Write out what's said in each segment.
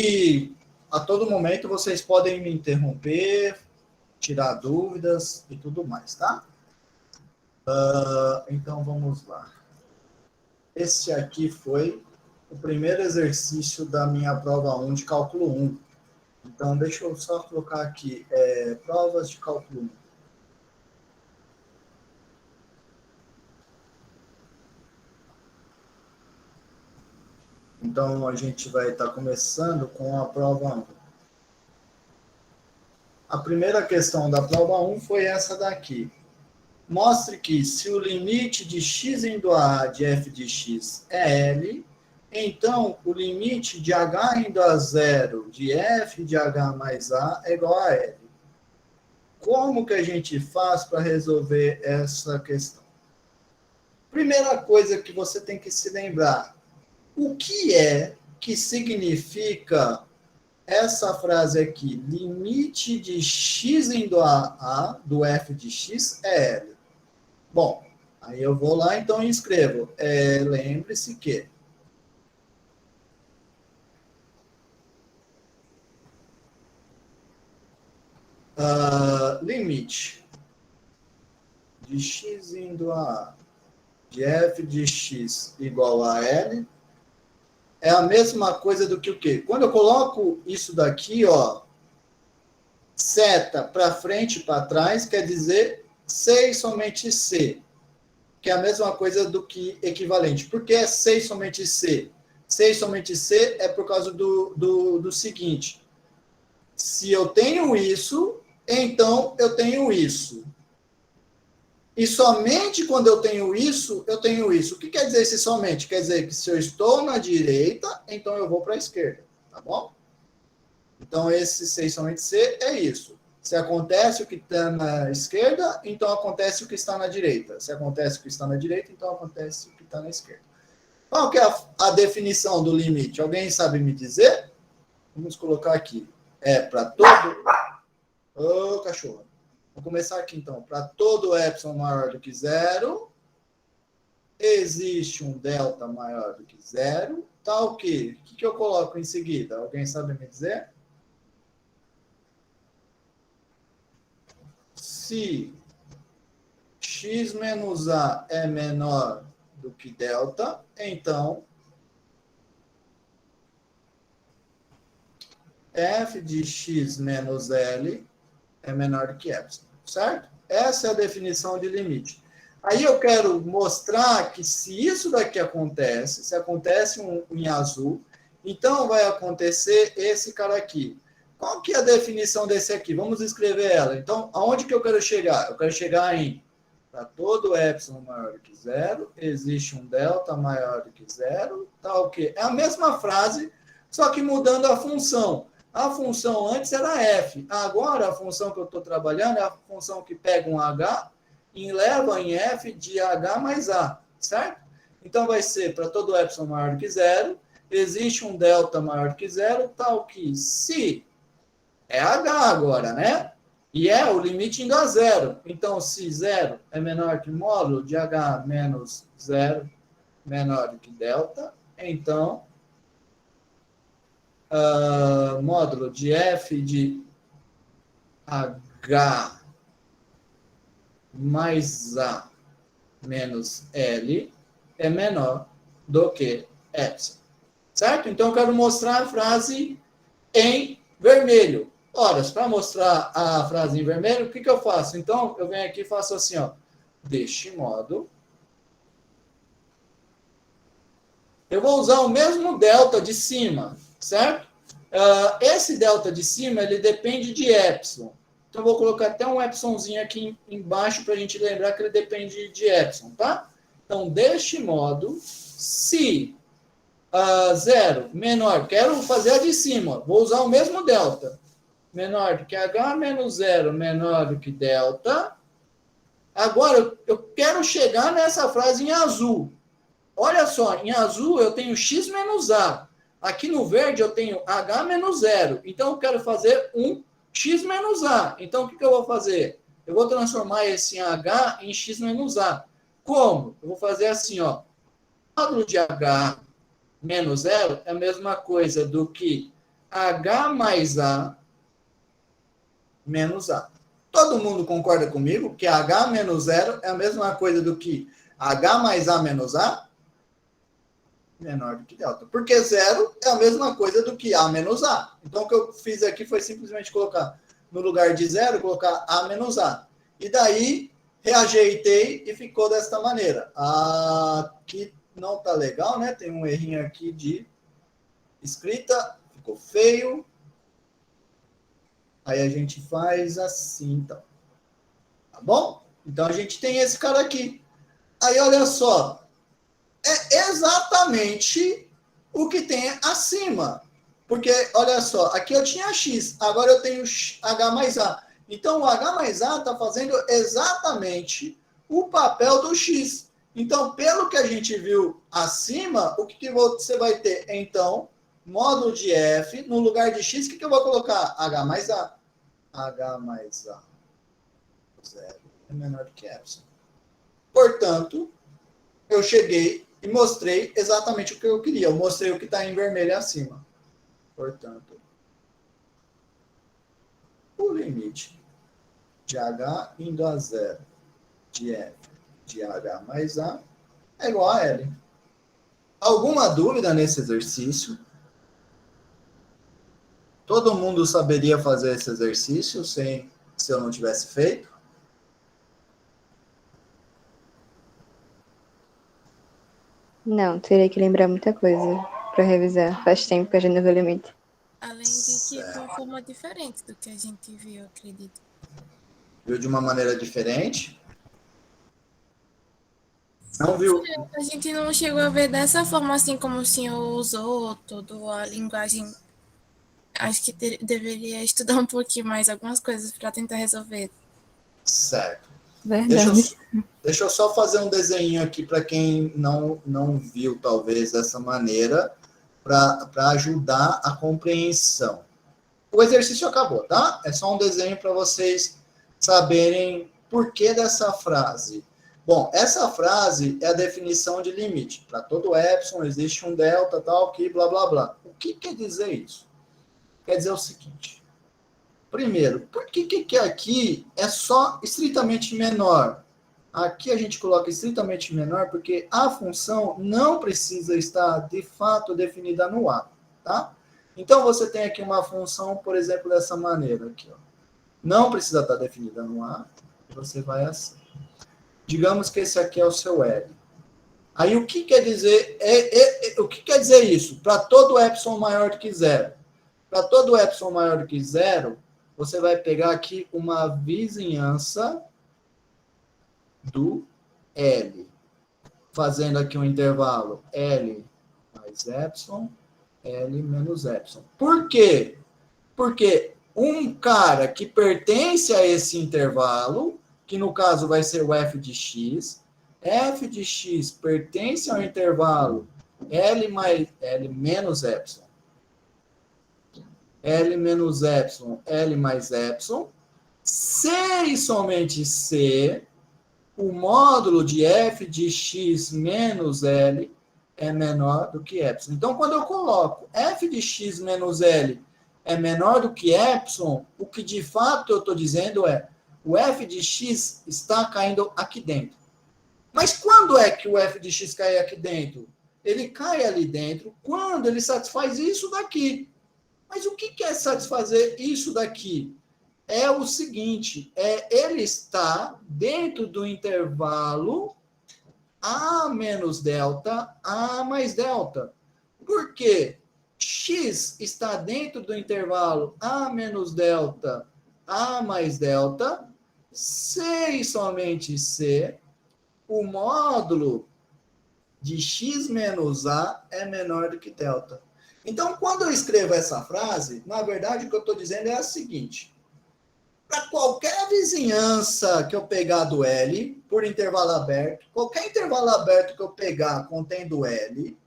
E a todo momento vocês podem me interromper, tirar dúvidas e tudo mais, tá? Então, vamos lá. Esse aqui foi o primeiro exercício da minha prova 1 de cálculo 1. Então, deixa eu só colocar aqui, provas de cálculo 1. Então, a gente vai estar começando com a prova 1. A primeira questão da prova 1 foi essa daqui. Mostre que se o limite de x indo a de f de x é L, então o limite de h indo a zero de f de h mais a é igual a L. Como que a gente faz para resolver essa questão? Primeira coisa que você tem que se lembrar, o que significa essa frase aqui? Limite de x indo a do f de x é L. Bom, aí eu vou lá então e escrevo. Lembre-se que limite de x indo a de f de x igual a L é a mesma coisa do que o quê? Quando eu coloco isso daqui, ó, seta para frente e para trás, quer dizer C e somente C, que é a mesma coisa do que equivalente. Por que é C e somente C? C e somente C é por causa do seguinte. Se eu tenho isso, então eu tenho isso. E somente quando eu tenho isso, eu tenho isso. O que quer dizer esse somente? Quer dizer que se eu estou na direita, então eu vou para a esquerda, tá bom? Então, esse C somente C é isso. Se acontece o que está na esquerda, então acontece o que está na direita. Se acontece o que está na direita, então acontece o que está na esquerda. Qual que é a definição do limite? Alguém sabe me dizer? Vamos colocar aqui. Para todo... Ô, cachorro. Vou começar aqui, então. Para todo epsilon maior do que zero, existe um delta maior do que zero. Tá o quê? O que eu coloco em seguida? Alguém sabe me dizer? Se x menos a é menor do que delta, então f de x menos L é menor do que epsilon, certo? Essa é a definição de limite. Aí eu quero mostrar que se isso daqui acontece, se acontece em azul, então vai acontecer esse cara aqui. Qual que é a definição desse aqui? Vamos escrever ela. Então, aonde que eu quero chegar? Eu quero chegar em, para todo epsilon maior do que zero, existe um delta maior do que zero, tá o quê? É a mesma frase, só que mudando a função. A função antes era f. Agora, a função que eu estou trabalhando é a função que pega um h e leva em f de h mais a, certo? Então, vai ser para todo epsilon maior do que zero, existe um delta maior do que zero, tal que se é h agora, né? E é o limite indo a zero. Então, se zero é menor que módulo de h menos zero, menor do que delta, então... módulo de f de h mais a menos L é menor do que epsilon. Certo? Então, eu quero mostrar a frase em vermelho. Ora, para mostrar a frase em vermelho, o que eu faço? Então, eu venho aqui e faço assim, ó. Deste modo, eu vou usar o mesmo delta de cima, certo? Esse delta de cima, ele depende de epsilon. Então, eu vou colocar até um epsilonzinho aqui embaixo para a gente lembrar que ele depende de epsilon, tá? Então, deste modo, se zero menor, quero fazer a de cima, vou usar o mesmo delta, menor do que h menos zero, menor do que delta. Agora, eu quero chegar nessa frase em azul. Olha só, em azul eu tenho x menos a. Aqui no verde eu tenho h menos zero. Então, eu quero fazer um x menos a. Então, o que eu vou fazer? Eu vou transformar esse h em x menos a. Como? Eu vou fazer assim, ó. O módulo de h menos zero é a mesma coisa do que H mais A menos A. Todo mundo concorda comigo que H menos 0 é a mesma coisa do que H mais A menos A? Menor do que delta. Porque 0 é a mesma coisa do que A menos A. Então, o que eu fiz aqui foi simplesmente colocar, no lugar de 0, colocar A menos A. E daí, reajeitei e ficou desta maneira. Aqui não tá legal, né? Tem um errinho aqui de escrita. Ficou feio. Aí a gente faz assim, então. Tá bom? Então, a gente tem esse cara aqui. Aí, olha só. É exatamente o que tem acima. Porque, olha só, aqui eu tinha X, agora eu tenho H mais A. Então, o H mais A está fazendo exatamente o papel do X. Então, pelo que a gente viu acima, o que você vai ter? Então, módulo de F, no lugar de X, o que eu vou colocar? H mais A. H mais A. 0 é menor do que epsilon. Portanto, eu cheguei e mostrei exatamente o que eu queria. Eu mostrei o que está em vermelho acima. Portanto, o limite de H indo a 0 de F de H mais A é igual a L. Alguma dúvida nesse exercício? Todo mundo saberia fazer esse exercício se eu não tivesse feito? Não, teria que lembrar muita coisa para revisar. Faz tempo que a gente não vê o limite. Além de que de uma forma diferente do que a gente viu, acredito. Viu de uma maneira diferente? Não viu? A gente não chegou a ver dessa forma assim como o senhor usou toda a linguagem. Acho que deveria estudar um pouquinho mais algumas coisas para tentar resolver. Certo. Verdade. Deixa eu só fazer um desenho aqui para quem não viu, talvez, dessa maneira, para ajudar a compreensão. O exercício acabou, tá? É só um desenho para vocês saberem por que dessa frase. Bom, essa frase é a definição de limite. Para todo epsilon existe um delta, tal, que blá, blá, blá. O que quer dizer isso? Quer dizer o seguinte. Primeiro, por que aqui é só estritamente menor? Aqui a gente coloca estritamente menor porque a função não precisa estar, de fato, definida no A, tá? Então, você tem aqui uma função, por exemplo, dessa maneira aqui, ó. Não precisa estar definida no A, você vai assim. Digamos que esse aqui é o seu L. Aí, o que quer dizer, o que quer dizer isso? Para todo epsilon maior do que zero. Para todo epsilon maior do que zero, você vai pegar aqui uma vizinhança do L. Fazendo aqui um intervalo L mais epsilon, L menos epsilon. Por quê? Porque um cara que pertence a esse intervalo, que no caso vai ser o f de x pertence ao intervalo L menos epsilon. L menos epsilon, L mais epsilon. Se e somente se o módulo de f de x menos L é menor do que epsilon. Então, quando eu coloco f de x menos L é menor do que epsilon, o que de fato eu estou dizendo é o f de x está caindo aqui dentro. Mas quando é que o f de x cai aqui dentro? Ele cai ali dentro quando ele satisfaz isso daqui. Mas o que é satisfazer isso daqui? É o seguinte, ele está dentro do intervalo A menos delta, A mais delta. Por quê? X está dentro do intervalo A menos delta, A mais delta, se e somente se o módulo de x menos A é menor do que delta. Então, quando eu escrevo essa frase, na verdade, o que eu estou dizendo é a seguinte. Para qualquer vizinhança que eu pegar do L, por intervalo aberto, qualquer intervalo aberto que eu pegar contendo L,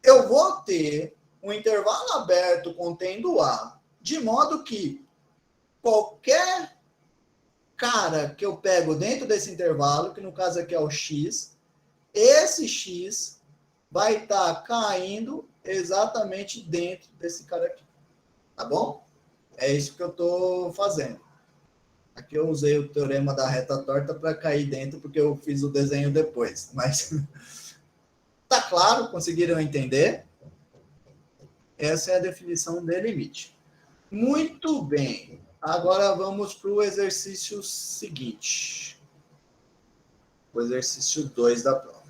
eu vou ter um intervalo aberto contendo A, de modo que qualquer cara que eu pego dentro desse intervalo, que no caso aqui é o X, esse X vai estar caindo exatamente dentro desse cara aqui. Tá bom? É isso que eu estou fazendo. Aqui eu usei o teorema da reta torta para cair dentro, porque eu fiz o desenho depois. Mas tá claro? Conseguiram entender? Essa é a definição de limite. Muito bem. Agora vamos para o exercício seguinte. O exercício 2 da prova.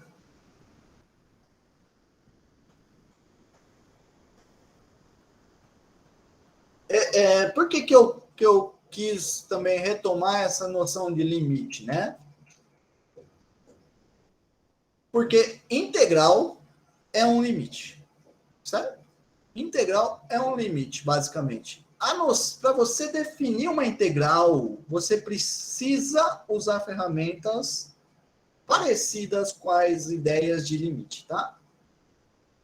Por que eu quis também retomar essa noção de limite, né? Porque integral é um limite, certo? Integral é um limite, basicamente. Para você definir uma integral, você precisa usar ferramentas parecidas com as ideias de limite, tá?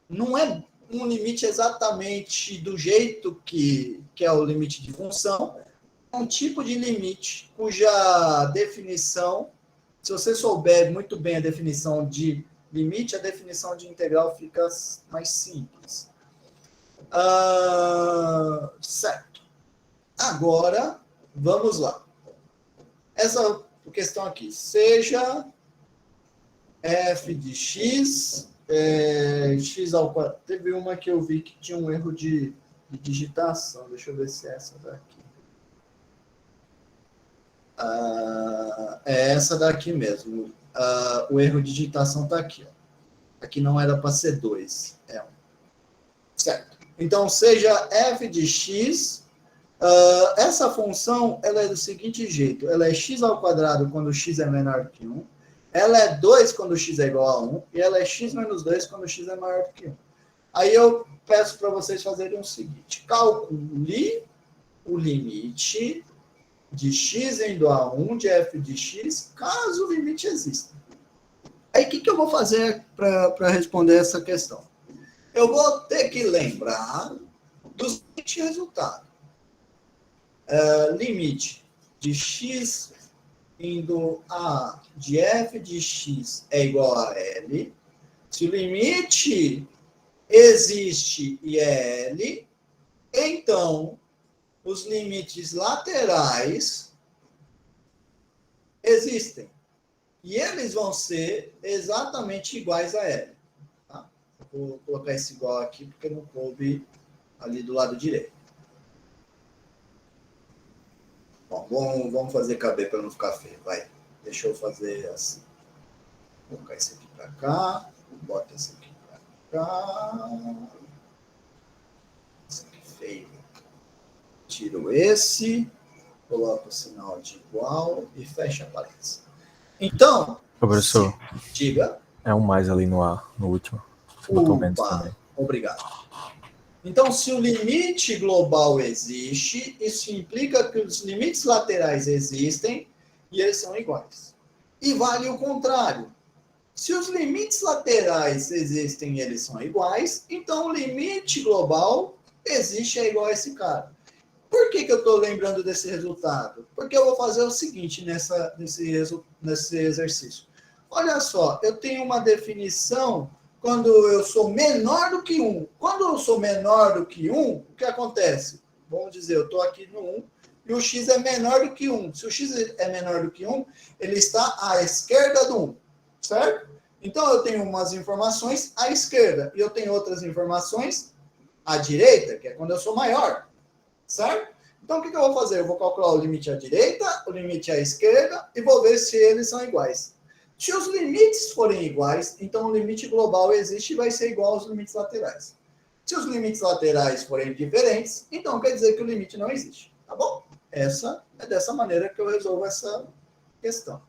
Não é um limite exatamente do jeito que é o limite de função, é um tipo de limite cuja definição, se você souber muito bem a definição de limite, a definição de integral fica mais simples. Certo. Agora, vamos lá. Essa questão aqui, seja f de x, x ao quadrado. Teve uma que eu vi que tinha um erro de digitação. Deixa eu ver se é essa daqui. É essa daqui mesmo. O erro de digitação está aqui. Ó. Aqui não era para ser 2. É 1. Certo. Então, seja f de x. Essa função ela é do seguinte jeito. Ela é x ao quadrado quando x é menor que 1. Ela é 2 quando x é igual a 1. E ela é x menos 2 quando x é maior que 1. Aí eu peço para vocês fazerem o seguinte. Calcule o limite de x indo a 1 de f de x, caso o limite exista. Aí, o que eu vou fazer para responder essa questão? Eu vou ter que lembrar do seguinte resultado. Limite de x indo a de f de x é igual a L. Se o limite existe e é L, então os limites laterais existem. E eles vão ser exatamente iguais a L. Tá? Vou colocar esse igual aqui, porque não coube ali do lado direito. Bom, vamos fazer caber para não ficar feio. Vai, deixa eu fazer assim. Vou colocar esse aqui para cá. Bota esse aqui para cá. Esse aqui feio. Tiro esse. Coloco o sinal de igual e fecha a parênteses. Então, professor, diga. É um mais ali no último. Você botou menos também. Obrigado. Então, se o limite global existe, isso implica que os limites laterais existem e eles são iguais. E vale o contrário. Se os limites laterais existem e eles são iguais, então o limite global existe e é igual a esse cara. Por que eu estou lembrando desse resultado? Porque eu vou fazer o seguinte nesse exercício. Olha só, eu tenho uma definição quando eu sou menor do que 1. Quando eu sou menor do que 1, o que acontece? Vamos dizer, eu estou aqui no 1 e o x é menor do que 1. Se o x é menor do que 1, ele está à esquerda do 1, certo? Então, eu tenho umas informações à esquerda e eu tenho outras informações à direita, que é quando eu sou maior, certo? Então, o que eu vou fazer? Eu vou calcular o limite à direita, o limite à esquerda e vou ver se eles são iguais. Se os limites forem iguais, então o limite global existe e vai ser igual aos limites laterais. Se os limites laterais forem diferentes, então quer dizer que o limite não existe, tá bom? Essa é dessa maneira que eu resolvo essa questão.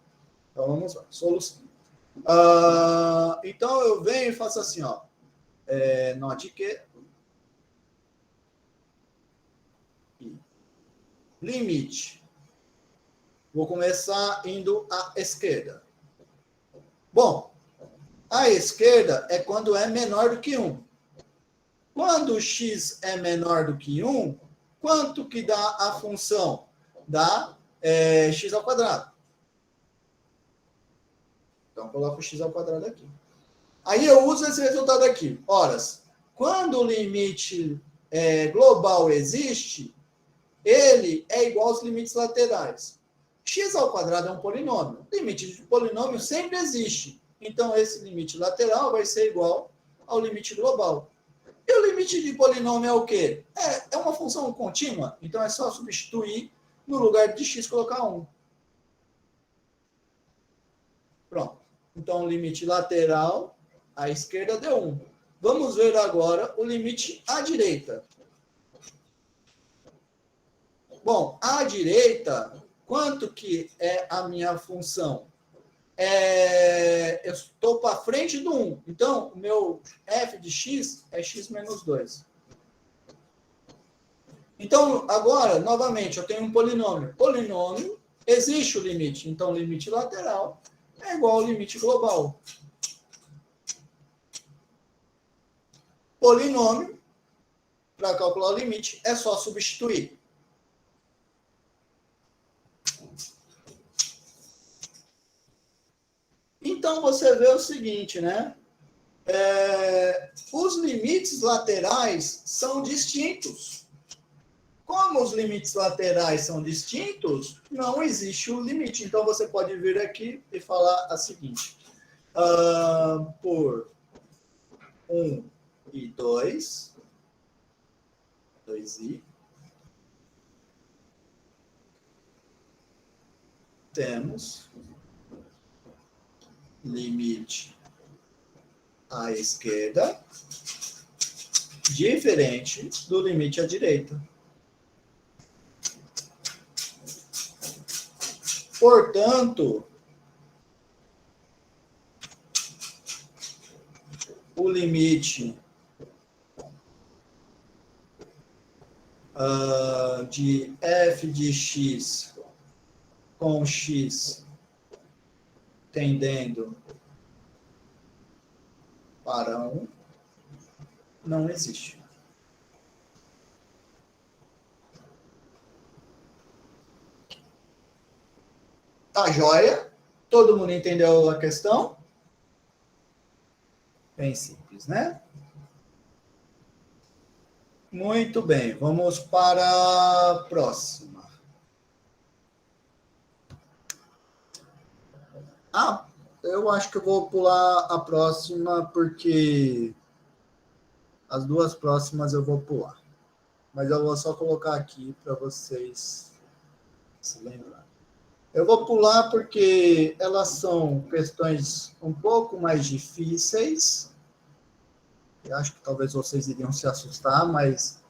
Então, vamos lá. Solução. Então, eu venho e faço assim, ó. Note que limite. Vou começar indo à esquerda. Bom, a esquerda é quando é menor do que 1. Quando o x é menor do que 1, quanto que dá a função? Dá x ao quadrado. Então, coloco x ao quadrado aqui. Aí eu uso esse resultado aqui. Ora, quando o limite global existe, ele é igual aos limites laterais. X ao quadrado é um polinômio. O limite de polinômio sempre existe. Então, esse limite lateral vai ser igual ao limite global. E o limite de polinômio é o quê? É uma função contínua. Então, é só substituir, no lugar de x, colocar 1. Pronto. Então, o limite lateral à esquerda deu 1. Vamos ver agora o limite à direita. Bom, à direita, quanto que é a minha função? Eu estou para frente do 1. Então, o meu f de x é x menos 2. Então, agora, novamente, eu tenho um polinômio. Polinômio, existe o limite. Então, o limite lateral é igual ao limite global. Polinômio, para calcular o limite, é só substituir. Então, você vê o seguinte, né? Os limites laterais são distintos. Como os limites laterais são distintos, não existe o limite. Então, você pode vir aqui e falar a seguinte. Por 1 e 2, 2i, temos limite à esquerda diferente do limite à direita. Portanto, o limite de f de x com x tendendo para 1 não existe. Tá joia? Todo mundo entendeu a questão? Bem simples, né? Muito bem, vamos para a próxima. Eu acho que eu vou pular a próxima, porque as duas próximas eu vou pular. Mas eu vou só colocar aqui para vocês se lembrarem. Eu vou pular porque elas são questões um pouco mais difíceis. Eu acho que talvez vocês iriam se assustar, mas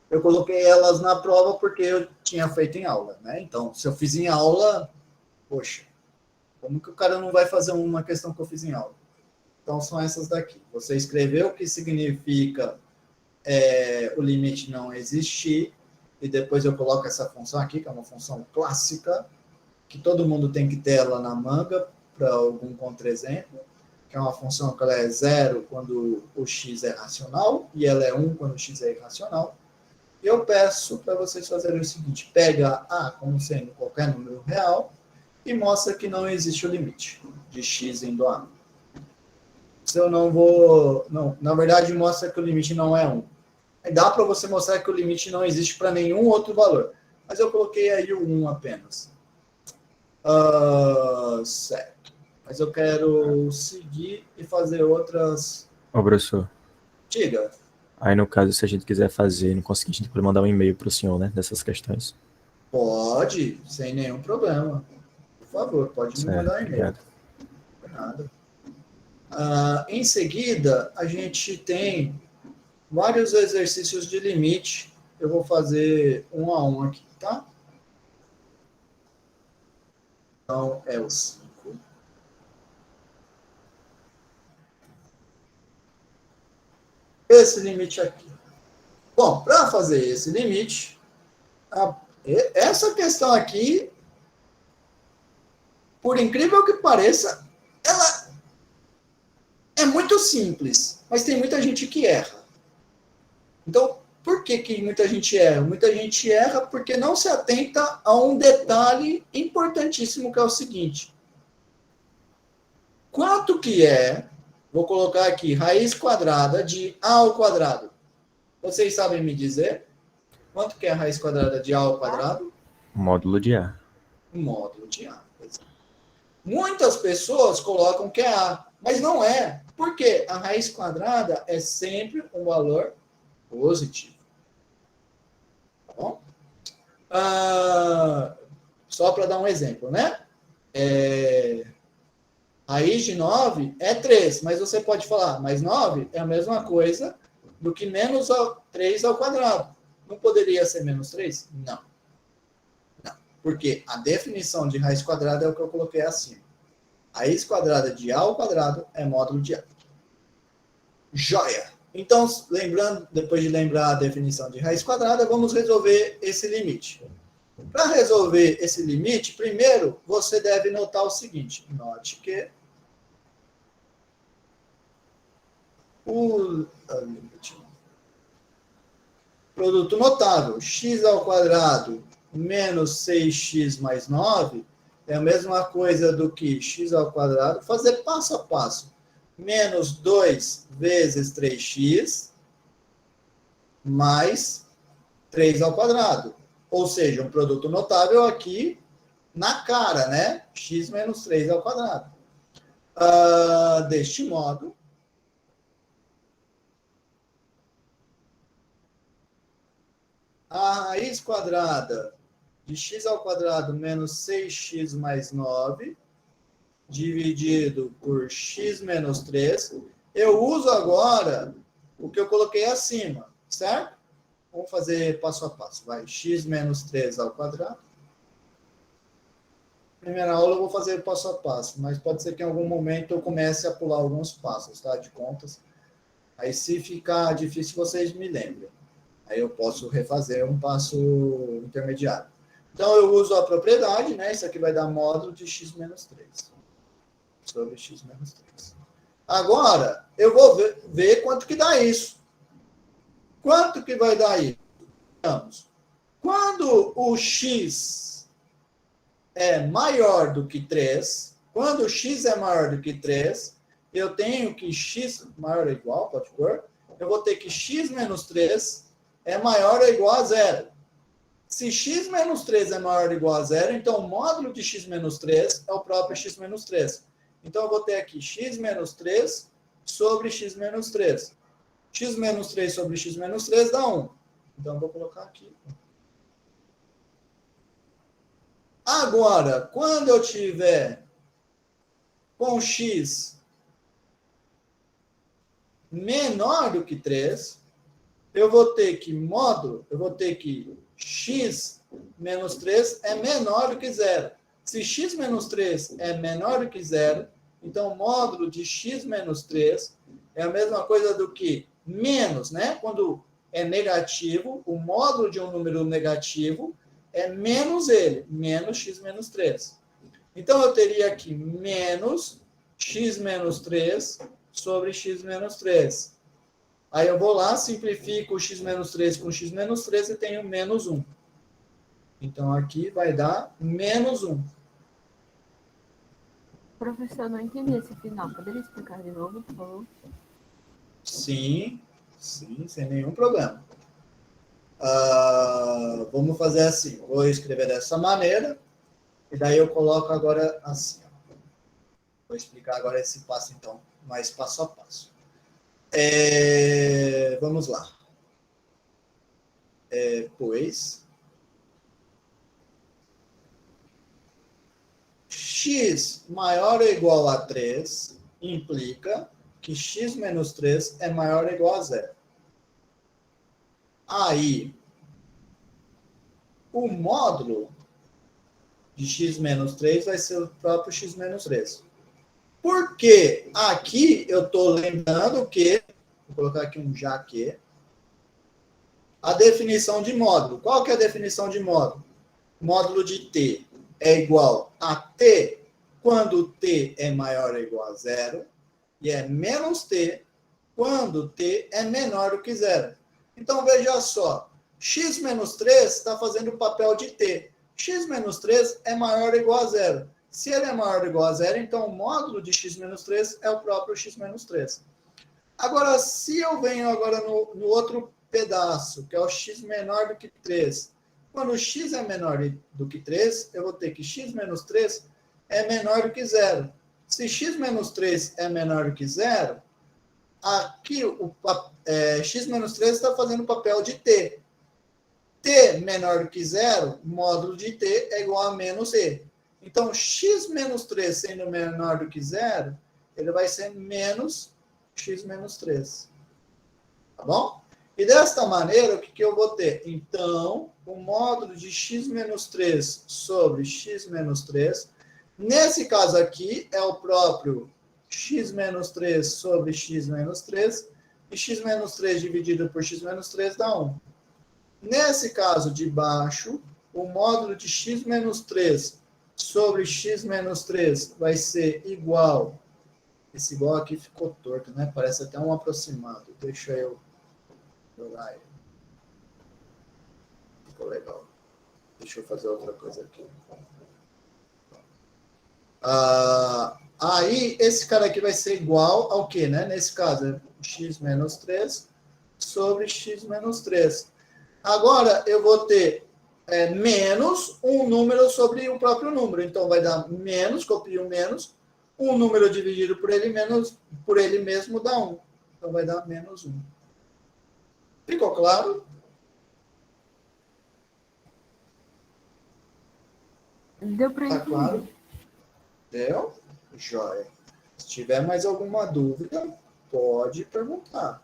eu coloquei elas na prova porque eu tinha feito em aula, né? Então, se eu fiz em aula, poxa, como que o cara não vai fazer uma questão que eu fiz em aula? Então, são essas daqui. Você escreveu o que significa o limite não existir, e depois eu coloco essa função aqui, que é uma função clássica, que todo mundo tem que ter ela na manga, para algum contra-exemplo, que é uma função que ela é 0 quando o x é racional, e ela é 1 quando o x é irracional. E eu peço para vocês fazerem o seguinte: pega A como sendo qualquer número real, e mostra que não existe o limite de x indo a 1. Se eu não vou... Não, na verdade, mostra que o limite não é 1. Dá para você mostrar que o limite não existe para nenhum outro valor. Mas eu coloquei aí o 1 apenas. Certo. Mas eu quero seguir e fazer outras... Ô, professor. Diga. Aí, no caso, se a gente quiser fazer, não conseguir, a gente pode mandar um e-mail para o senhor, né? Dessas questões. Pode, sem nenhum problema. Por favor, pode me mandar e-mail. Obrigado. Nada. Em seguida, a gente tem vários exercícios de limite. Eu vou fazer um a um aqui, tá? Então, é o 5. Esse limite aqui. Bom, para fazer esse limite, essa questão aqui, por incrível que pareça, ela é muito simples, mas tem muita gente que erra. Então, por que muita gente erra? Muita gente erra porque não se atenta a um detalhe importantíssimo, que é o seguinte. Quanto que é, vou colocar aqui, raiz quadrada de A ao quadrado? Vocês sabem me dizer quanto que é a raiz quadrada de A ao quadrado? Módulo de A. Módulo de A. Muitas pessoas colocam que é A, mas não é. Por quê? A raiz quadrada é sempre um valor positivo. Tá bom? Só para dar um exemplo, né? Raiz de 9 é 3, mas você pode falar, mas 9 é a mesma coisa do que menos 3 ao quadrado. Não poderia ser menos 3? Não. Não. Porque a definição de raiz quadrada é o que eu coloquei acima. Raiz quadrada de A ao quadrado é módulo de A. Joia! Então, lembrando, depois de lembrar a definição de raiz quadrada, vamos resolver esse limite. Para resolver esse limite, primeiro você deve notar o seguinte. Note que o produto notável, x ao quadrado menos 6x mais 9, é a mesma coisa do que x ao quadrado, fazer passo a passo, menos 2 vezes 3x mais 3 ao quadrado. Ou seja, um produto notável aqui na cara, né? X menos 3 ao quadrado. Deste modo, a raiz quadrada de x ao quadrado menos 6x mais 9, dividido por x menos 3, eu uso agora o que eu coloquei acima, certo? Vamos fazer passo a passo. Vai, x menos 3 ao quadrado. Primeira aula eu vou fazer passo a passo, mas pode ser que em algum momento eu comece a pular alguns passos, tá? De contas. Aí se ficar difícil, vocês me lembrem. Aí eu posso refazer um passo intermediário. Então eu uso a propriedade, né? Isso aqui vai dar módulo de x menos 3. Sobre x menos 3. Agora, eu vou ver quanto que dá isso. Quanto que vai dar isso? Vamos. Quando o x é maior do que 3, quando o x é maior do que 3, eu tenho que x maior ou igual, pode pôr, eu vou ter que x menos 3 é maior ou igual a 0. Se x menos 3 é maior ou igual a 0, então o módulo de x menos 3 é o próprio x menos 3. Então eu vou ter aqui x menos 3 sobre x menos 3. X menos 3 sobre x menos 3 dá 1. Então eu vou colocar aqui. Agora, quando eu tiver com x menor do que 3, eu vou ter que x menos 3 é menor do que 0. Se x menos 3 é menor do que 0, então o módulo de x menos 3 é a mesma coisa do que menos, né? Quando é negativo, o módulo de um número negativo é menos ele, menos x menos 3. Então eu teria aqui menos x menos 3 sobre x menos 3. Aí eu vou lá, simplifico o x menos 3 com x menos 3 e tenho menos 1. Então, aqui vai dar menos 1. Professor, não entendi esse final. Poderia explicar de novo, por favor? Sim, sem nenhum problema. Vamos fazer assim. Vou escrever dessa maneira. E daí eu coloco agora assim. Vou explicar agora esse passo, então, mais passo a passo. Vamos lá. Pois x maior ou igual a 3 implica que x menos 3 é maior ou igual a 0. Aí, o módulo de x menos 3 vai ser o próprio x menos 3. Porque aqui eu estou lembrando que, vou colocar aqui um já que, a definição de módulo. Qual que é a definição de módulo? Módulo de t é igual a t quando t é maior ou igual a 0 e é menos t quando t é menor do que 0. Então, veja só, x menos 3 está fazendo o papel de t. X menos 3 é maior ou igual a 0. Se ele é maior ou igual a 0, então o módulo de x menos 3 é o próprio x menos 3. Agora, se eu venho agora no outro pedaço, que é o x menor do que 3. Quando o x é menor do que 3, eu vou ter que x menos 3 é menor do que zero. Se x menos 3 é menor do que zero, aqui x menos 3 está fazendo o papel de t. T menor do que zero, módulo de t é igual a menos e. Então, x menos 3 sendo menor do que zero, ele vai ser menos x menos 3. Tá bom? E desta maneira, o que eu vou ter? Então, o módulo de x menos 3 sobre x menos 3, nesse caso aqui, é o próprio x menos 3 sobre x menos 3, e x menos 3 dividido por x menos 3 dá 1. Nesse caso de baixo, o módulo de x menos 3 sobre x menos 3 vai ser igual. Esse igual aqui ficou torto, né? Parece até um aproximado. Deixa eu jogar ele. Ficou legal. Deixa eu fazer outra coisa aqui. Aí, esse cara aqui vai ser igual ao quê, né? Nesse caso, é x menos 3 sobre x menos 3. Agora, eu vou ter menos um número sobre o próprio número. Então, vai dar menos, copio o menos, um número dividido por ele, menos, por ele mesmo dá 1. Então, vai dar menos 1. Ficou claro? Deu para Tá entender. claro? Deu? Joia. Se tiver mais alguma dúvida, pode perguntar.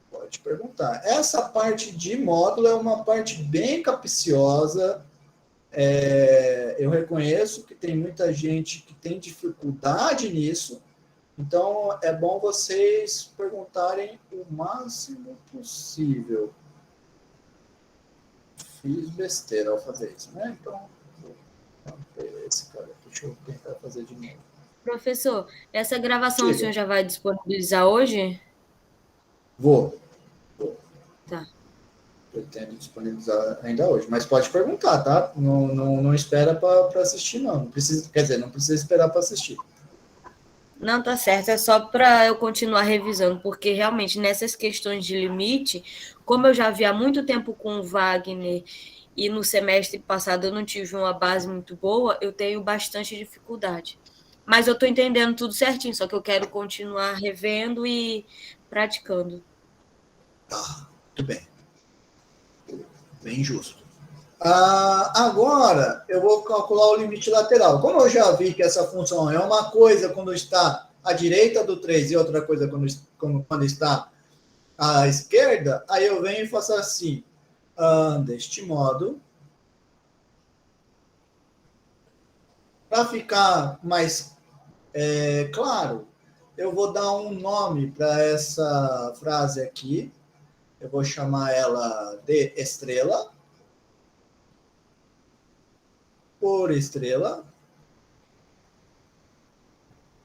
Pode perguntar. Essa parte de módulo é uma parte bem capciosa. Eu reconheço que tem muita gente que tem dificuldade nisso. Então, é bom vocês perguntarem o máximo possível. Fiz besteira ao fazer isso, né? Então, esse cara, deixa eu tentar fazer de novo. Professor, essa gravação Diga. o senhor já vai disponibilizar hoje? Vou. Tá. Pretendo disponibilizar ainda hoje. Mas pode perguntar, tá? Não espera para assistir, não. Não precisa, quer dizer, não precisa esperar para assistir. Não, tá certo. É só para eu continuar revisando, porque realmente nessas questões de limite, como eu já vi há muito tempo com o Wagner e no semestre passado eu não tive uma base muito boa, eu tenho bastante dificuldade. Mas eu estou entendendo tudo certinho, só que eu quero continuar revendo e praticando. Tá, muito bem. Bem justo. Agora, eu vou calcular o limite lateral. Como eu já vi que essa função é uma coisa quando está à direita do 3 e outra coisa quando está à esquerda, aí eu venho e faço assim. Deste modo. Para ficar mais claro, eu vou dar um nome para essa frase aqui. Eu vou chamar ela de estrela. Por estrela,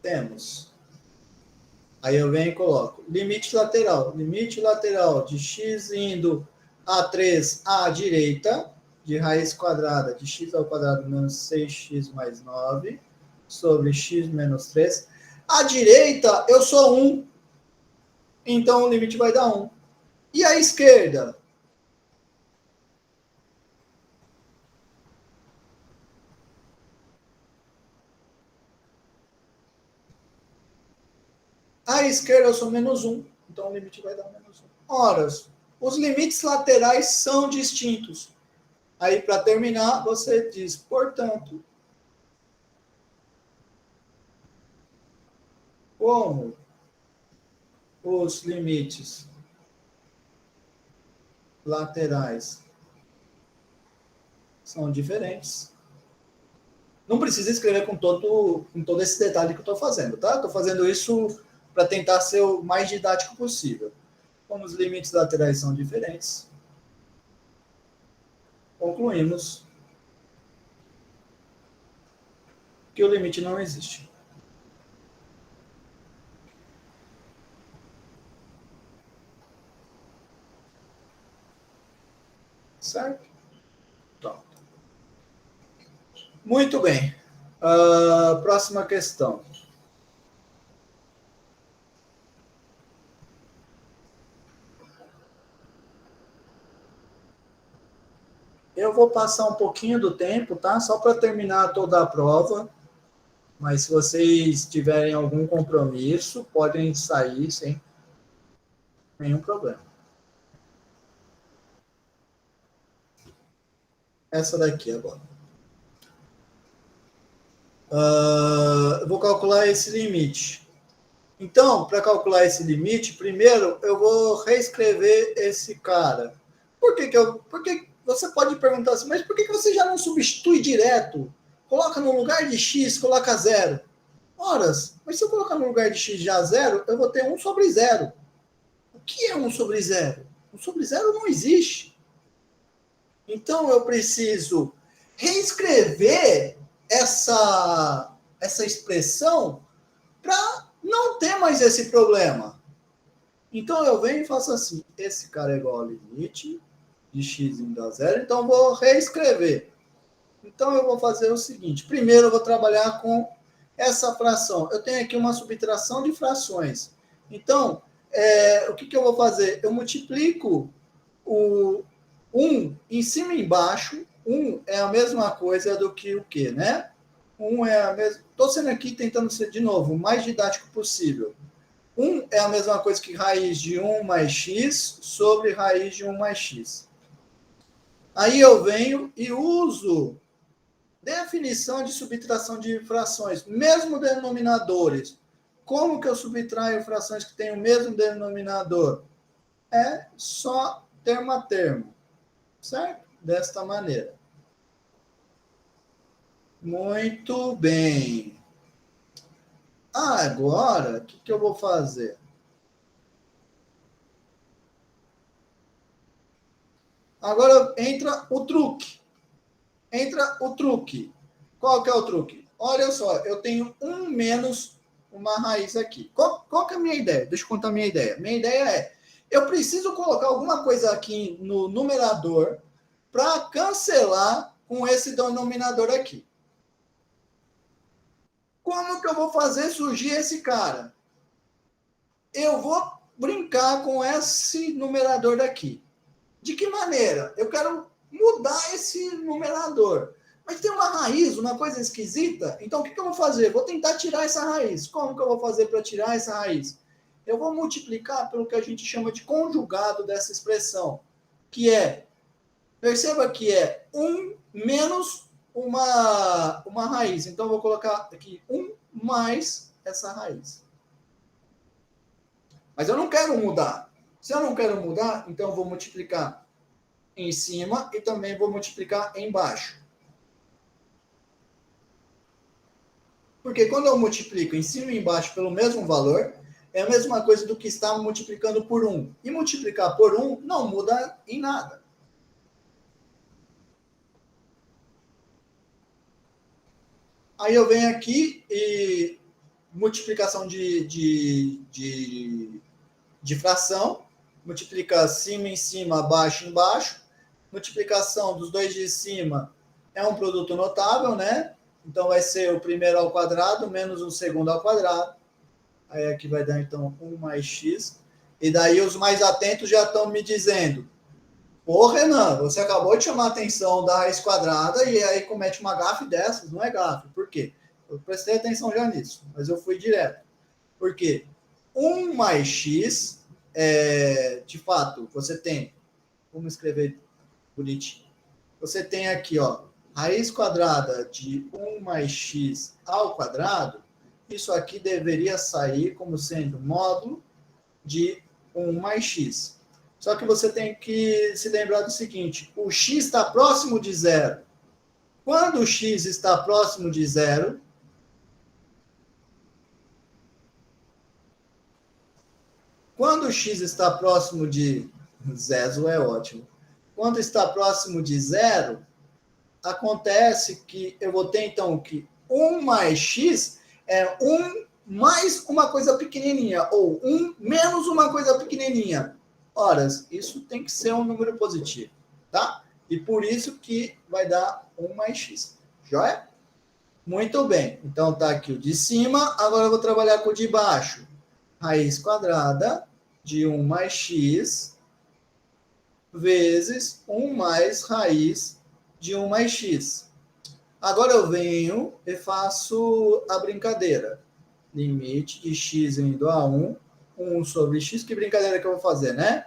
temos. Aí eu venho e coloco limite lateral. Limite lateral de x indo a 3 à direita, de raiz quadrada de x ao quadrado menos 6x mais 9, sobre x menos 3. À direita, eu sou 1. Então, o limite vai dar 1. E à esquerda? À esquerda eu sou menos 1, então o limite vai dar menos 1. Ora, os limites laterais são distintos. Aí, para terminar, você diz, portanto, como os limites laterais são diferentes, não precisa escrever com todo esse detalhe que eu estou fazendo, tá? Estou fazendo isso para tentar ser o mais didático possível. Como os limites laterais são diferentes, concluímos que o limite não existe. Certo? Pronto. Muito bem. Próxima questão. Eu vou passar um pouquinho do tempo, tá? Só para terminar toda a prova. Mas se vocês tiverem algum compromisso, podem sair sem nenhum problema. Essa daqui agora. Eu vou calcular esse limite. Então, para calcular esse limite, primeiro eu vou reescrever esse cara. Porque você pode perguntar assim, mas por que você já não substitui direto? Coloca no lugar de x, coloca 0. Horas, mas se eu colocar no lugar de x já 0, eu vou ter 1 sobre 0. O que é 1 sobre 0? 1 sobre 0 não existe. Então, eu preciso reescrever essa expressão para não ter mais esse problema. Então, eu venho e faço assim. Esse cara é igual ao limite de x indo a 0. Então, eu vou reescrever. Então, eu vou fazer o seguinte. Primeiro, eu vou trabalhar com essa fração. Eu tenho aqui uma subtração de frações. Então, o que eu vou fazer? Eu multiplico o 1 em cima e embaixo. 1 é a mesma coisa do que o quê, né? 1 é a mesma... Estou sendo aqui tentando ser, de novo, o mais didático possível. 1 é a mesma coisa que raiz de 1 mais x sobre raiz de 1 mais x. Aí eu venho e uso definição de subtração de frações, mesmo denominadores. Como que eu subtraio frações que têm o mesmo denominador? É só termo a termo, certo? Desta maneira. Muito bem. Agora, o que eu vou fazer? Agora entra o truque. Qual que é o truque? Olha só, eu tenho 1 menos uma raiz aqui. Qual que é a minha ideia? Deixa eu contar a minha ideia. Minha ideia é, eu preciso colocar alguma coisa aqui no numerador para cancelar com esse denominador aqui. Como que eu vou fazer surgir esse cara? Eu vou brincar com esse numerador daqui. De que maneira? Eu quero mudar esse numerador. Mas tem uma raiz, uma coisa esquisita. Então, o que eu vou fazer? Vou tentar tirar essa raiz. Como que eu vou fazer para tirar essa raiz? Eu vou multiplicar pelo que a gente chama de conjugado dessa expressão. Que é, perceba que é 1 menos uma raiz. Então, eu vou colocar aqui 1 mais essa raiz. Mas eu não quero mudar. Se eu não quero mudar, então eu vou multiplicar em cima e também vou multiplicar embaixo. Porque quando eu multiplico em cima e embaixo pelo mesmo valor, é a mesma coisa do que estar multiplicando por 1. E multiplicar por 1 não muda em nada. Aí eu venho aqui e multiplicação de fração. Multiplica cima em cima, baixo em baixo. Multiplicação dos dois de cima é um produto notável, né? Então, vai ser o primeiro ao quadrado menos o segundo ao quadrado. Aí aqui vai dar, então, 1 mais x. E daí os mais atentos já estão me dizendo, pô, Renan, você acabou de chamar a atenção da raiz quadrada e aí comete uma gafe dessas. Não é gafe. Por quê? Eu prestei atenção já nisso, mas eu fui direto. Por quê? 1 mais x... de fato, você tem, vamos escrever bonitinho, você tem aqui, ó, raiz quadrada de 1 mais x ao quadrado, isso aqui deveria sair como sendo módulo de 1 mais x. Só que você tem que se lembrar do seguinte, o x está próximo de zero. Quando o x está próximo de zero, quando o x está próximo de zero, é ótimo. Quando está próximo de zero, acontece que eu vou ter, então, que 1 mais x é 1 mais uma coisa pequenininha, ou 1 menos uma coisa pequenininha. Ora, isso tem que ser um número positivo, tá? E por isso que vai dar 1 mais x. Joia? Muito bem. Então, tá aqui o de cima. Agora eu vou trabalhar com o de baixo. Raiz quadrada de 1 mais x vezes 1 mais raiz de 1 mais x. Agora eu venho e faço a brincadeira. Limite de x indo a 1, 1 sobre x. Que brincadeira que eu vou fazer, né?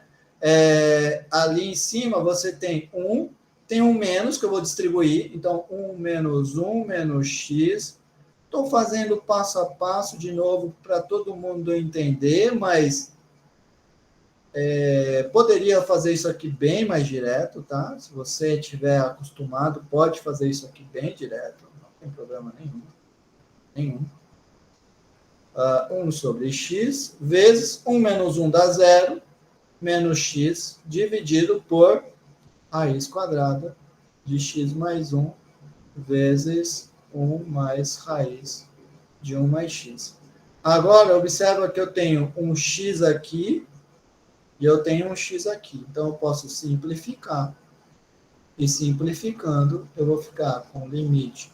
Ali em cima você tem 1, tem um menos que eu vou distribuir. Então, 1 menos 1 menos x. Estou fazendo passo a passo de novo para todo mundo entender, mas poderia fazer isso aqui bem mais direto, tá? Se você estiver acostumado, pode fazer isso aqui bem direto, não tem problema nenhum. 1 sobre x vezes 1 menos 1 dá 0, menos x dividido por raiz quadrada de x mais 1 vezes 1 mais raiz de 1 mais x. Agora, observa que eu tenho um x aqui e eu tenho um x aqui. Então, eu posso simplificar. E simplificando, eu vou ficar com limite.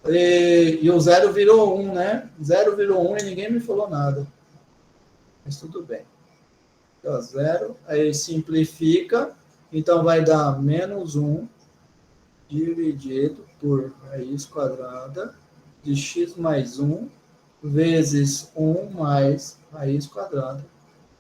E o 0 virou 1, né? 0 virou 1 e ninguém me falou nada. Mas tudo bem. Então, 0, aí simplifica. Então, vai dar menos 1 dividido por raiz quadrada de x mais 1 vezes 1 mais raiz quadrada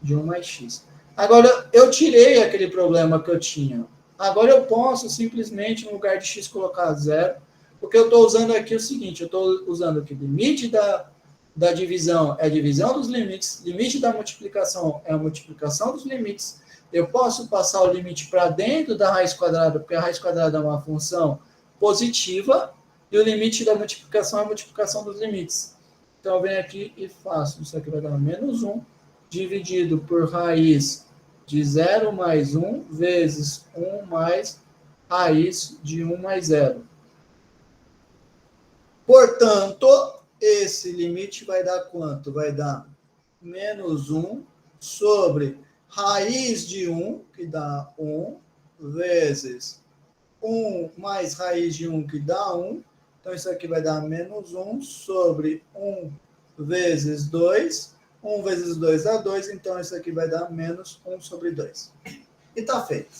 de 1 mais x. Agora, eu tirei aquele problema que eu tinha. Agora, eu posso simplesmente, no lugar de x, colocar 0, porque eu estou usando aqui o seguinte, eu estou usando que o limite da divisão é a divisão dos limites, limite da multiplicação é a multiplicação dos limites. Eu posso passar o limite para dentro da raiz quadrada, porque a raiz quadrada é uma função positiva, e o limite da multiplicação é a multiplicação dos limites. Então, eu venho aqui e faço. Isso aqui vai dar menos 1, dividido por raiz de 0 mais 1, vezes 1 mais raiz de 1 mais 0. Portanto, esse limite vai dar quanto? Vai dar menos 1 sobre raiz de 1, que dá 1, vezes 1 mais raiz de 1, que dá 1. Então, isso aqui vai dar menos 1 sobre 1 vezes 2. 1 vezes 2 dá 2, então isso aqui vai dar menos 1 sobre 2. E está feito.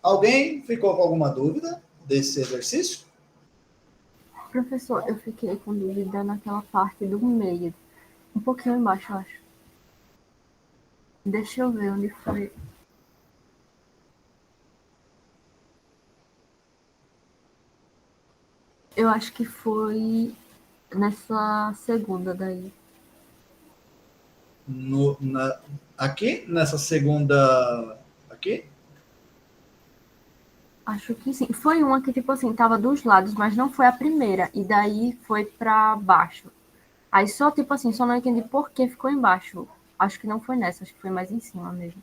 Alguém ficou com alguma dúvida desse exercício? Professor, eu fiquei com dúvida naquela parte do meio. Um pouquinho embaixo, eu acho. Deixa eu ver onde foi. Eu acho que foi nessa segunda daí. Aqui? Nessa segunda... Aqui? Acho que sim. Foi uma que, tipo assim, tava dos lados, mas não foi a primeira. E daí foi pra baixo. Aí só, tipo assim, só não entendi por que ficou embaixo. Acho que não foi nessa, acho que foi mais em cima mesmo.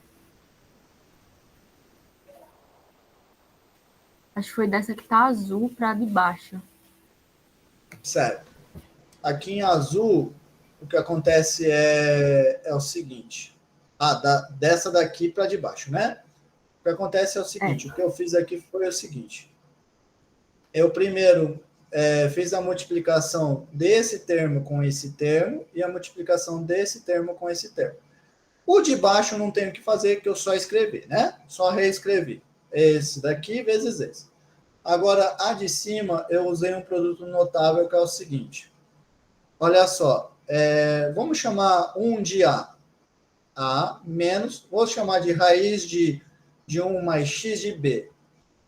Acho que foi dessa que tá azul pra de baixo. Certo. Aqui em azul, o que acontece é o seguinte. Dessa daqui para de baixo, né? O que acontece é o seguinte. O que eu fiz aqui foi o seguinte. Eu primeiro fiz a multiplicação desse termo com esse termo e a multiplicação desse termo com esse termo. O de baixo não tenho o que fazer, que eu só escrevi, né? Só reescrevi. Esse daqui vezes esse. Agora, a de cima, eu usei um produto notável, que é o seguinte. Olha só. Vamos chamar 1 de A. A menos, vou chamar de raiz de 1 mais x de B.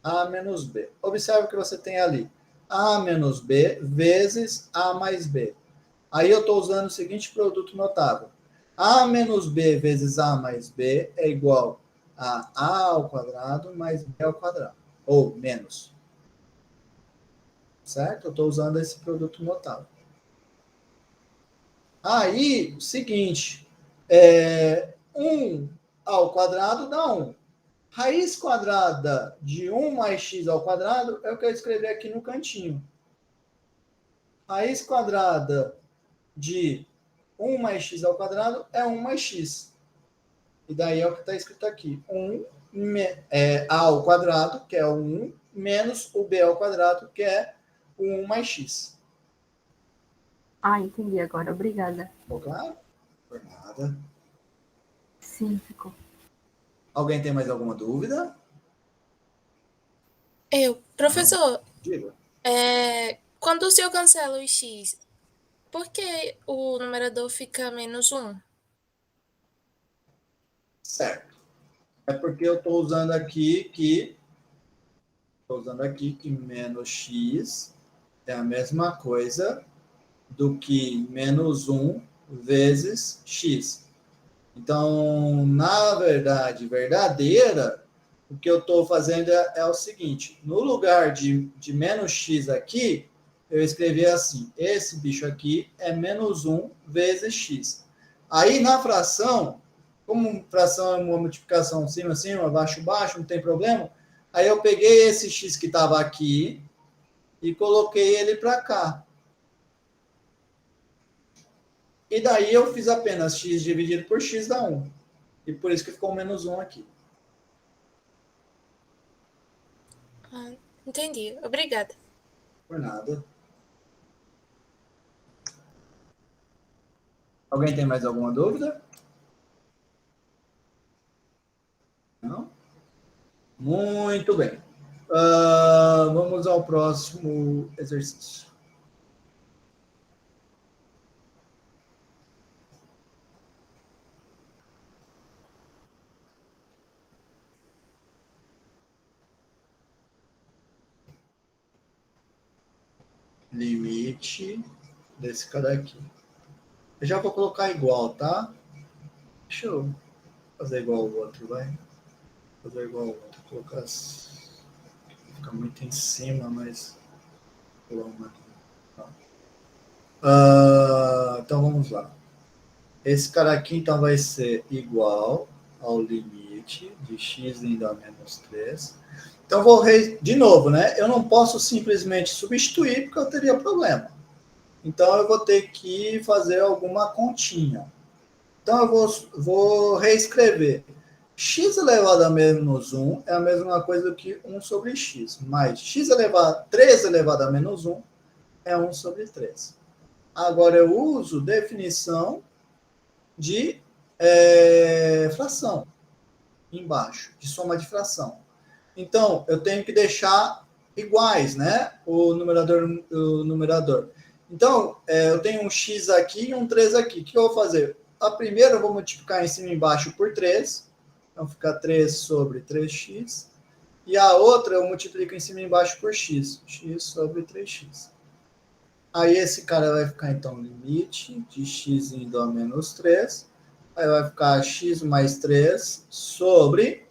A menos B. Observe o que você tem ali. A menos B vezes A mais B. Aí eu estou usando o seguinte produto notável. A menos B vezes A mais B é igual a A ao quadrado mais B ao quadrado. Ou menos. Certo? Eu estou usando esse produto notável. Aí, o seguinte. 1 ao quadrado dá 1. Raiz quadrada de 1 mais x ao quadrado é o que eu escrevi aqui no cantinho. Raiz quadrada de 1 mais x ao quadrado é 1 mais x. E daí é o que está escrito aqui. 1 a ao quadrado, que é o 1, menos o b ao quadrado, que é o 1 mais x. Ah, entendi agora. Obrigada. Ficou claro? Por nada. Sim, ficou. Alguém tem mais alguma dúvida? Professor, Diga. quando o senhor cancela o x, por que o numerador fica -1? Certo. É porque eu estou usando aqui que menos x é a mesma coisa do que -1 vezes x. Então, na verdade verdadeira, o que eu estou fazendo é o seguinte: no lugar de menos x aqui, eu escrevi assim: esse bicho aqui é -1 vezes x. Aí, na fração, como fração é uma multiplicação cima, cima, baixo, baixo, não tem problema, aí eu peguei esse x que estava aqui e coloquei ele para cá. E daí eu fiz apenas x dividido por x dá 1. E por isso que ficou -1 aqui. Entendi. Obrigada. Por nada. Alguém tem mais alguma dúvida? Não? Muito bem. Vamos ao próximo exercício. Limite desse cara aqui. Eu já vou colocar igual, tá? Deixa eu fazer igual ao outro, vai. Fazer igual ao outro. Colocar... Fica muito em cima, mas... Então vamos lá. Esse cara aqui então vai ser igual ao limite de x indo a -3. Então vou de novo, né? Eu não posso simplesmente substituir porque eu teria problema. Então eu vou ter que fazer alguma continha. Então eu vou reescrever. X elevado a -1 é a mesma coisa do que 1 sobre x, mais 3 elevado a -1 é 1 sobre 3. Agora eu uso definição de fração embaixo, de soma de fração. Então, eu tenho que deixar iguais, né? O numerador. Então, eu tenho um x aqui e um 3 aqui. O que eu vou fazer? A primeira eu vou multiplicar em cima e embaixo por 3. Então, fica 3 sobre 3x. E a outra eu multiplico em cima e embaixo por x. X sobre 3x. Aí esse cara vai ficar, então, limite de x indo a -3. Aí vai ficar x mais 3 sobre...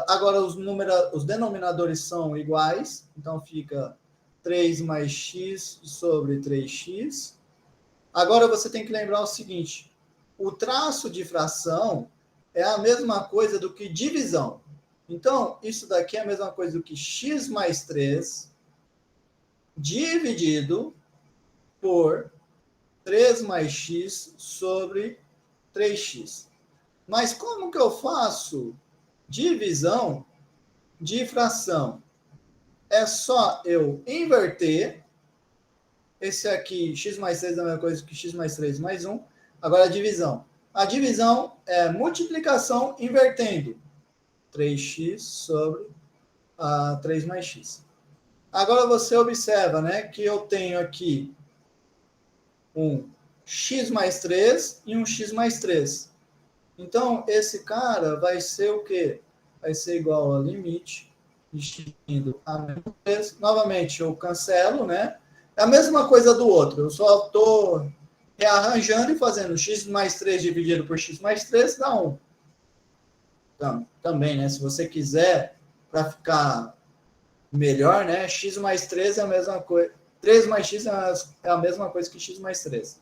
agora os denominadores são iguais. Então fica 3 mais x sobre 3x. Agora você tem que lembrar o seguinte. O traço de fração é a mesma coisa do que divisão. Então, isso daqui é a mesma coisa do que x mais 3 dividido por 3 mais x sobre 3x. Mas como que eu faço divisão de fração? É só eu inverter. Esse aqui, x mais 3 é a mesma coisa que x mais 3 mais 1. Agora a divisão. A divisão é multiplicação invertendo. 3x sobre 3 mais x. Agora você observa, né, que eu tenho aqui um x mais 3 e um x mais 3. Então, esse cara vai ser o quê? Vai ser igual a limite de indo a -3. Novamente, eu cancelo, né? É a mesma coisa do outro. Eu só estou rearranjando e fazendo x mais 3 dividido por x mais 3 dá 1. Então, também, né? Se você quiser, para ficar melhor, né? X mais 3 é a mesma coisa. 3 mais x é a mesma coisa que x mais 3.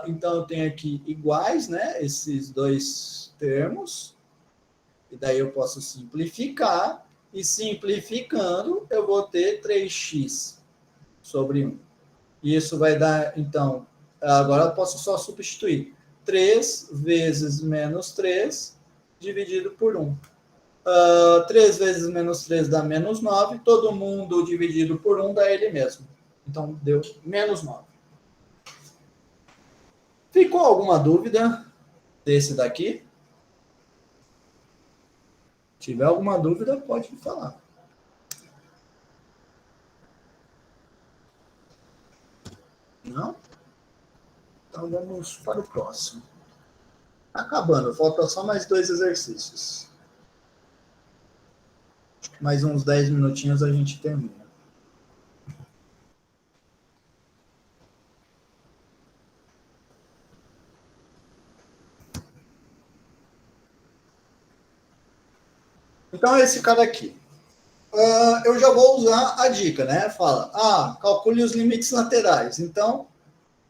Então, eu tenho aqui iguais, né? Esses dois termos. E daí eu posso simplificar. E simplificando, eu vou ter 3x sobre 1. E isso vai dar, então, agora eu posso só substituir. 3 vezes menos 3 dividido por 1. 3 vezes menos 3 dá menos 9. Todo mundo dividido por 1 dá ele mesmo. Então, deu menos 9. Ficou alguma dúvida desse daqui? tiver alguma dúvida, pode me falar. Não? Então vamos para o próximo. Acabando, falta só mais 2 exercícios. Mais uns 10 minutinhos a gente termina. Então, esse cara aqui. Eu já vou usar a dica, né? Fala, calcule os limites laterais. Então,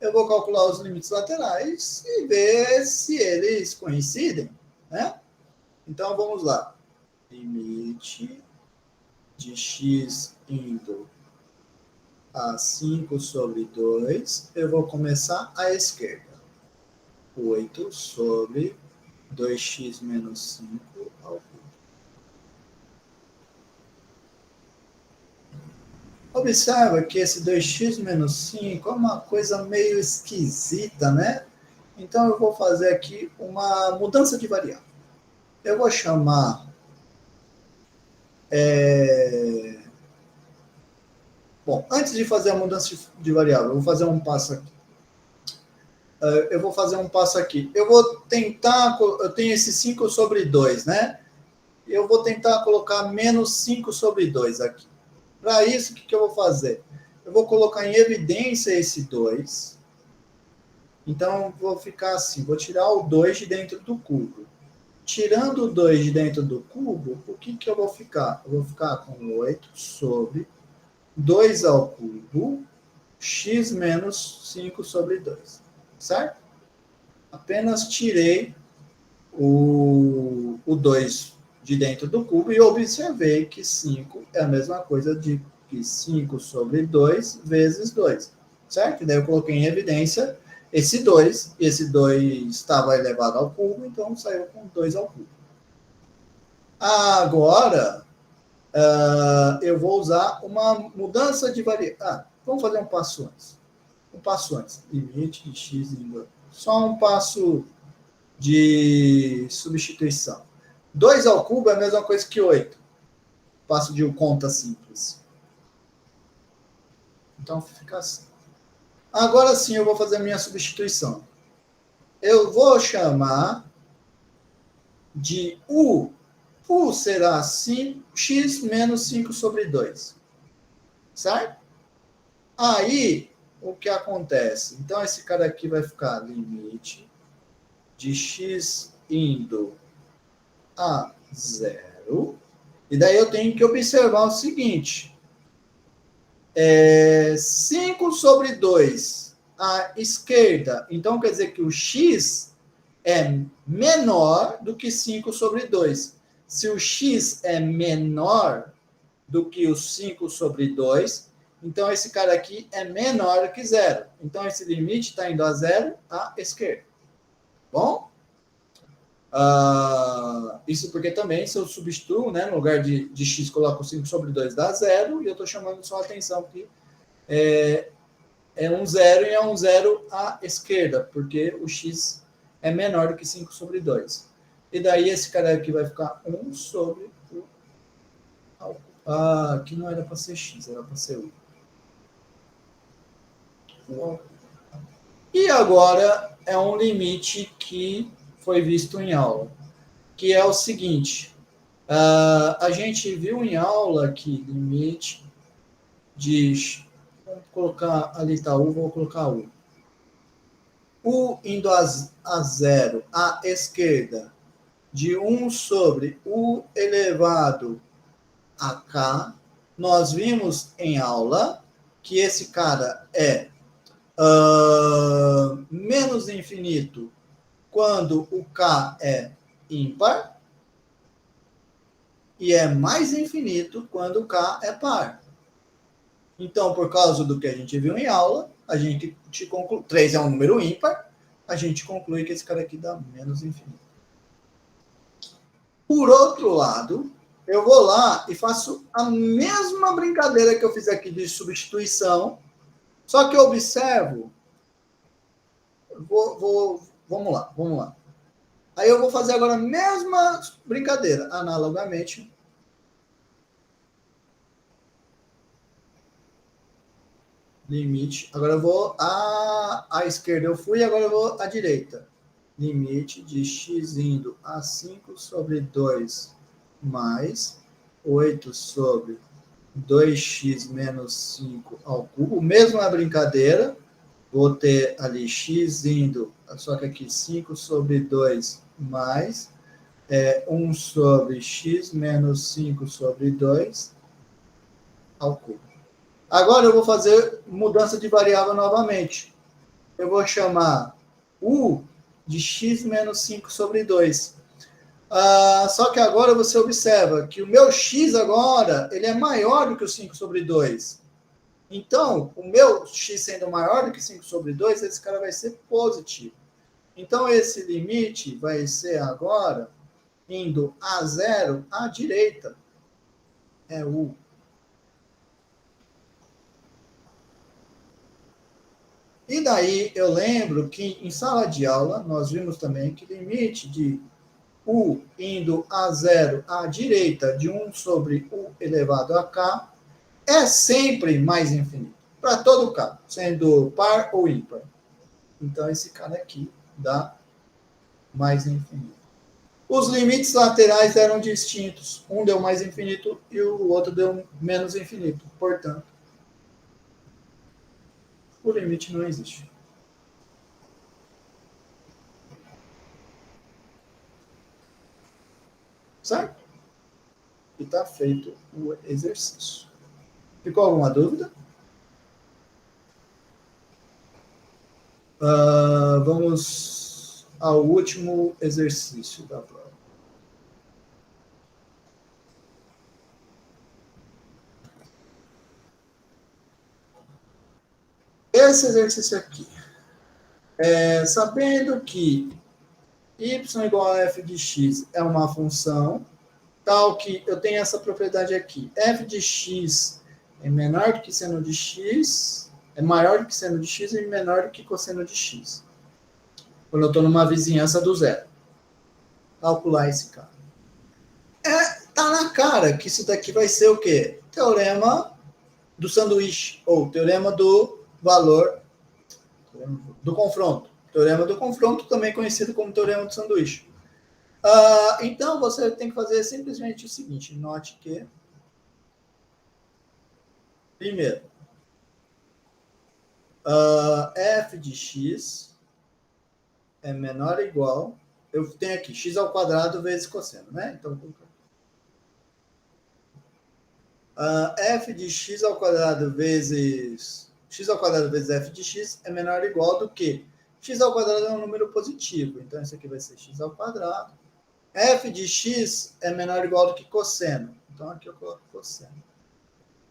eu vou calcular os limites laterais e ver se eles coincidem, né? Então, vamos lá. Limite de x indo a 5 sobre 2, eu vou começar à esquerda. 8 sobre 2x menos 5 ao cubo. Observa que esse 2x menos 5 é uma coisa meio esquisita, né? Então, eu vou fazer aqui uma mudança de variável. Eu vou chamar... Bom, antes de fazer a mudança de variável, eu vou fazer um passo aqui. Eu vou tentar... Eu tenho esse 5 sobre 2, né? Eu vou tentar colocar menos 5 sobre 2 aqui. Para isso, o que eu vou fazer? Eu vou colocar em evidência esse 2. Então, vou ficar assim. Vou tirar o 2 de dentro do cubo. Tirando o 2 de dentro do cubo, o que eu vou ficar? Eu vou ficar com 8 sobre 2 ao cubo, x menos 5 sobre 2. Certo? Apenas tirei o 2 de dentro do cubo e observei que 5 é a mesma coisa de que 5 sobre 2 vezes 2. Certo? E daí eu coloquei em evidência esse 2, e esse 2 estava elevado ao cubo, então saiu com 2 ao cubo. Agora, eu vou usar uma mudança de variável. Vamos fazer um passo antes. Limite de x indo. Só um passo de substituição. 2 ao cubo é a mesma coisa que 8. Passo de conta simples. Então, fica assim. Agora sim, eu vou fazer a minha substituição. Eu vou chamar de U. U será x menos 5 sobre 2. Certo? Aí, o que acontece? Então, esse cara aqui vai ficar limite de x indo a 0. E daí eu tenho que observar o seguinte. 5 sobre 2 à esquerda. Então, quer dizer que o x é menor do que 5 sobre 2. Se o x é menor do que o 5 sobre 2, então esse cara aqui é menor que 0. Então, esse limite está indo a 0 à esquerda. Bom? Isso porque também, se eu substituo, né, no lugar de x, coloco 5 sobre 2, dá 0, e eu estou chamando só a atenção que é um 0 e é um 0 à esquerda, porque o x é menor do que 5 sobre 2. E daí esse cara aqui vai ficar 1 sobre o... aqui não era para ser x, era para ser 1. E agora é um limite que foi visto em aula, que é o seguinte, a gente viu em aula que limite de, vamos colocar ali está U, vou colocar U. U indo a 0 à esquerda, de 1 sobre U elevado a K, nós vimos em aula que esse cara é menos infinito quando o K é ímpar e é mais infinito quando o K é par. Então, por causa do que a gente viu em aula, a gente conclui, 3 é um número ímpar, a gente conclui que esse cara aqui dá menos infinito. Por outro lado, eu vou lá e faço a mesma brincadeira que eu fiz aqui de substituição, só que eu observo... Vamos lá. Aí eu vou fazer agora a mesma brincadeira, analogamente. Limite. Agora eu vou à esquerda, eu fui, agora eu vou à direita. Limite de x indo a 5 sobre 2 mais 8 sobre 2x menos 5 ao cubo. Mesma brincadeira. Vou ter ali x indo, só que aqui 5 sobre 2 mais 1 sobre x menos 5 sobre 2 ao cubo. Agora eu vou fazer mudança de variável novamente. Eu vou chamar u de x menos 5 sobre 2. Só que agora você observa que o meu x agora ele é maior do que o 5 sobre 2. Então, o meu x sendo maior do que 5 sobre 2, esse cara vai ser positivo. Então, esse limite vai ser agora indo a 0 à direita. É u. E daí eu lembro que em sala de aula nós vimos também que limite de u indo a 0 à direita de 1 sobre u elevado a k é sempre mais infinito. Para todo k, sendo par ou ímpar. Então esse cara aqui dá mais infinito. Os limites laterais eram distintos. Um deu mais infinito e o outro deu menos infinito. Portanto, o limite não existe. Certo? E está feito o exercício. Ficou alguma dúvida? Vamos ao último exercício da prova. Esse exercício aqui. Sabendo que y igual a f de x é uma função, tal que eu tenho essa propriedade aqui. F de x é menor do que seno de x, é maior do que seno de x e menor do que cosseno de x. Quando eu estou numa vizinhança do zero. Calcular esse cara. Tá na cara que isso daqui vai ser o quê? Teorema do sanduíche, ou teorema do valor, do confronto. Teorema do confronto, também conhecido como teorema do sanduíche. Então, você tem que fazer simplesmente o seguinte. Note que, primeiro, f de x é menor ou igual, eu tenho aqui x ao quadrado vezes cosseno, né? Então, f de x ao quadrado vezes f de x é menor ou igual do que x ao quadrado é um número positivo, então isso aqui vai ser x ao quadrado. F de x é menor ou igual do que cosseno, então aqui eu coloco cosseno.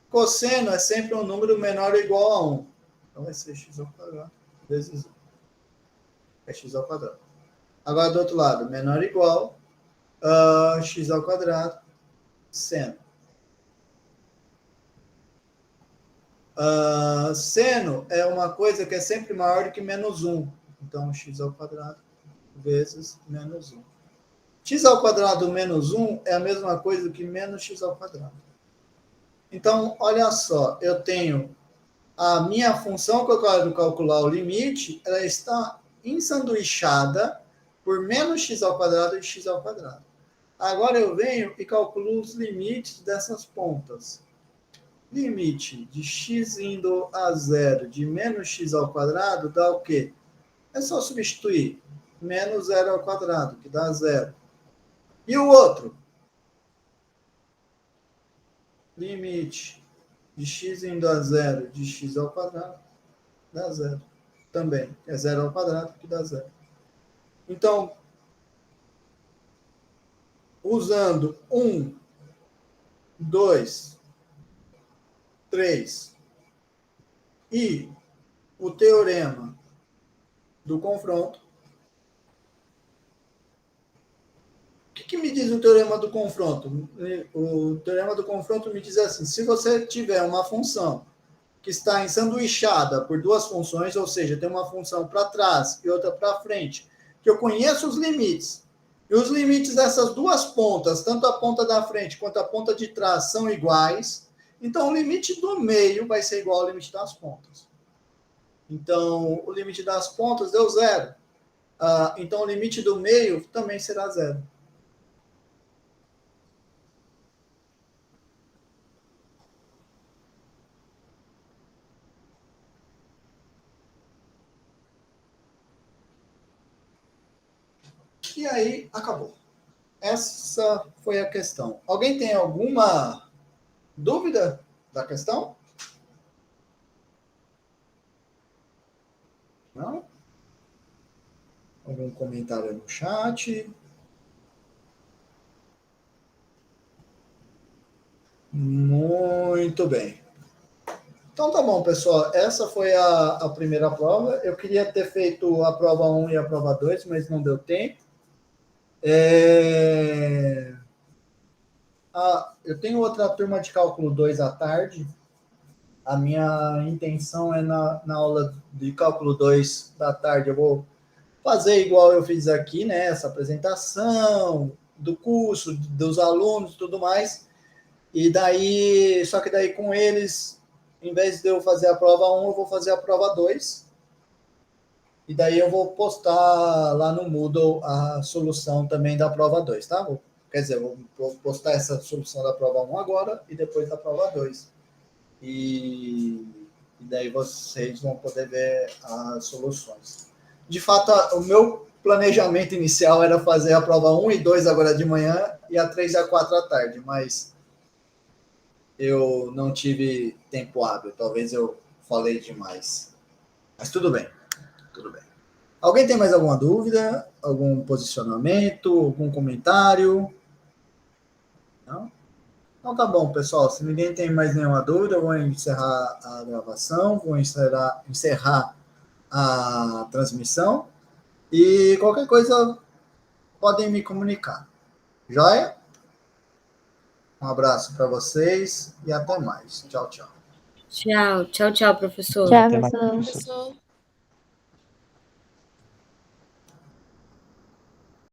Cosseno é sempre um número menor ou igual a 1, então vai ser x ao quadrado vezes 1. É x ao quadrado. Agora do outro lado, menor ou igual x ao quadrado seno. Seno é uma coisa que é sempre maior do que menos 1. Então, x ao quadrado vezes menos 1. X ao quadrado menos 1 é a mesma coisa que menos x ao quadrado. Então, olha só, eu tenho a minha função que eu quero calcular o limite, ela está ensanduichada por menos x ao quadrado e x ao quadrado. Agora eu venho e calculo os limites dessas pontas. Limite de x indo a 0 de menos x ao quadrado dá o quê? É só substituir menos 0 ao quadrado, que dá 0. E o outro? Limite de x indo a 0 de x ao quadrado dá 0. Também é 0 ao quadrado, que dá 0. Então, usando 1, 2, 3 e o teorema do confronto. O que me diz o teorema do confronto? O teorema do confronto me diz assim, se você tiver uma função que está ensanduichada por duas funções, ou seja, tem uma função para trás e outra para frente, que eu conheço os limites, E os limites dessas duas pontas, tanto a ponta da frente quanto a ponta de trás, são iguais. Então, o limite do meio vai ser igual ao limite das pontas. Então, o limite das pontas deu 0. Então, o limite do meio também será 0. E aí, acabou. Essa foi a questão. Alguém tem alguma dúvida da questão? Não? Algum comentário no chat? Muito bem. Então tá bom, pessoal. Essa foi a primeira prova. Eu queria ter feito a prova 1 e a prova 2, mas não deu tempo. Eu tenho outra turma de cálculo 2 à tarde. A minha intenção é na aula de cálculo 2 da tarde, eu vou fazer igual eu fiz aqui, né? Essa apresentação do curso, dos alunos e tudo mais. E daí, só que daí com eles, em vez de eu fazer a prova 1, eu vou fazer a prova 2. E daí eu vou postar lá no Moodle a solução também da prova 2, tá? Quer dizer, eu vou postar essa solução da prova 1 agora e depois da prova 2. E daí vocês vão poder ver as soluções. De fato, o meu planejamento inicial era fazer a prova 1 e 2 agora de manhã e a 3 e a 4 à tarde, mas eu não tive tempo hábil. Talvez eu falei demais. Mas tudo bem. Tudo bem. Alguém tem mais alguma dúvida? Algum posicionamento? Algum comentário? Não? Então tá bom, pessoal. Se ninguém tem mais nenhuma dúvida, eu vou encerrar a gravação, vou encerrar a transmissão e qualquer coisa podem me comunicar. Joia? Um abraço para vocês e até mais. Tchau, tchau. Tchau, tchau, tchau, professor. Tchau, Até mais. pessoal. Professor.